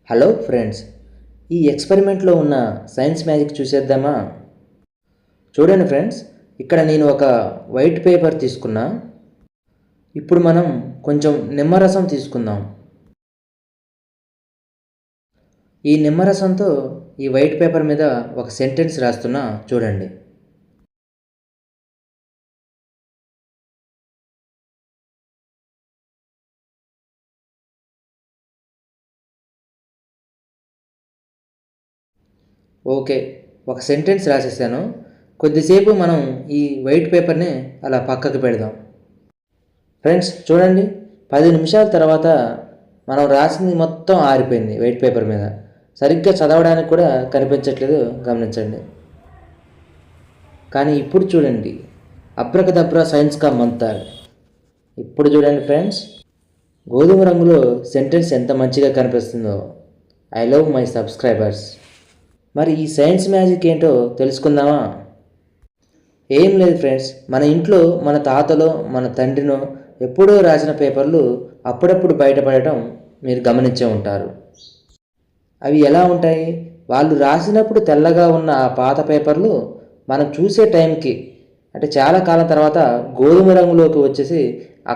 Hello friends, ఈ ఎక్స్పెరిమెంట్లో ఉన్న science magic చూసేద్దామా? చూడండి ఫ్రెండ్స్, ఇక్కడ నేను ఒక వైట్ పేపర్ తీసుకున్నా. ఇప్పుడు మనం కొంచెం నిమ్మరసం తీసుకుందాం. ఈ నిమ్మరసంతో ఈ వైట్ పేపర్ మీద ఒక సెంటెన్స్ రాస్తున్నా, చూడండి. ఓకే, ఒక సెంటెన్స్ రాసేసాను. కొద్దిసేపు మనం ఈ వైట్ పేపర్ని అలా పక్కకు పెడదాం. ఫ్రెండ్స్ చూడండి, 10 నిమిషాల తర్వాత మనం రాసింది మొత్తం ఆరిపోయింది వైట్ పేపర్ మీద. సరిగ్గా చదవడానికి కూడా కనిపించట్లేదు, గమనించండి. కానీ ఇప్పుడు చూడండి, అబ్రకదబ్రా సైన్స్ కా మంతర్. ఇప్పుడు చూడండి ఫ్రెండ్స్, గోధుమ రంగులో సెంటెన్స్ ఎంత మంచిగా కనిపిస్తుందో. I love my subscribers. మరి ఈ సైన్స్ మ్యాజిక్ ఏంటో తెలుసుకుందామా? ఏం లేదు ఫ్రెండ్స్, మన ఇంట్లో మన తాతలో మన తండ్రినో ఎప్పుడో రాసిన పేపర్లు అప్పుడప్పుడు బయటపడటం మీరు గమనించే ఉంటారు. అవి ఎలా ఉంటాయి? వాళ్ళు రాసినప్పుడు తెల్లగా ఉన్న ఆ పాత పేపర్లు మనం చూసే టైంకి, అంటే చాలా కాలం తర్వాత గోధుమ రంగులోకి వచ్చేసి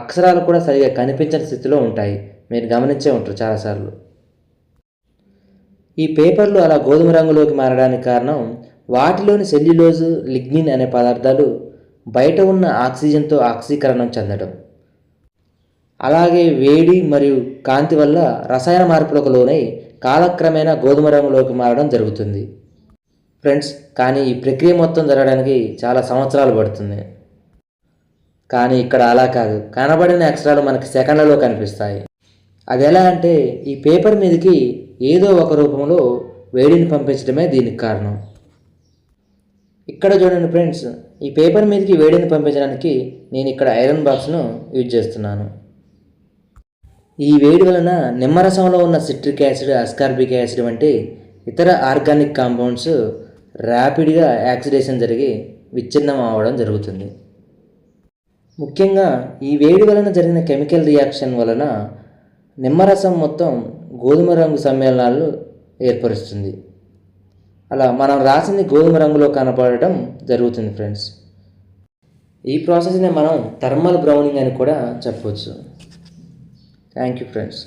అక్షరాలు కూడా సరిగా కనిపించని స్థితిలో ఉంటాయి. మీరు గమనించే ఉంటారు చాలాసార్లు. ఈ పేపర్లు అలా గోధుమ రంగులోకి మారడానికి కారణం వాటిలోని సెల్యులోజు, లిగ్నిన్ అనే పదార్థాలు బయట ఉన్న ఆక్సిజన్తో ఆక్సీకరణం చెందడం, అలాగే వేడి మరియు కాంతి వల్ల రసాయన మార్పులకు లోనై కాలక్రమేణా గోధుమ రంగులోకి మారడం జరుగుతుంది ఫ్రెండ్స్. కానీ ఈ ప్రక్రియ మొత్తం జరగడానికి చాలా సంవత్సరాలు పడుతుంది. కానీ ఇక్కడ అలా కాదు, కనబడిన అక్షరాలు మనకి సెకండ్లలో కనిపిస్తాయి. అది ఎలా అంటే, ఈ పేపర్ మీదకి ఏదో ఒక రూపంలో వేడిని పంపించడమే దీనికి కారణం. ఇక్కడ చూడండి ఫ్రెండ్స్, ఈ పేపర్ మీదకి వేడిని పంపించడానికి నేను ఇక్కడ ఐరన్ బాక్స్ను యూజ్ చేస్తున్నాను. ఈ వేడి వలన నిమ్మరసంలో ఉన్న సిట్రిక్ యాసిడ్, అస్కార్బిక్ యాసిడ్ వంటి ఇతర ఆర్గానిక్ కాంపౌండ్స్ ర్యాపిడ్గా యాక్సిడేషన్ జరిగి విచ్ఛిన్నం అవ్వడం జరుగుతుంది. ముఖ్యంగా ఈ వేడి వలన జరిగిన కెమికల్ రియాక్షన్ వలన నిమ్మరసం మొత్తం గోధుమ రంగు సమ్మేళనాలు ఏర్పరుస్తుంది. అలా మనం రాసింది గోధుమ రంగులో కనపడటం జరుగుతుంది ఫ్రెండ్స్. ఈ ప్రాసెస్ని మనం థర్మల్ బ్రౌనింగ్ అని కూడా చెప్పవచ్చు. Thank you friends.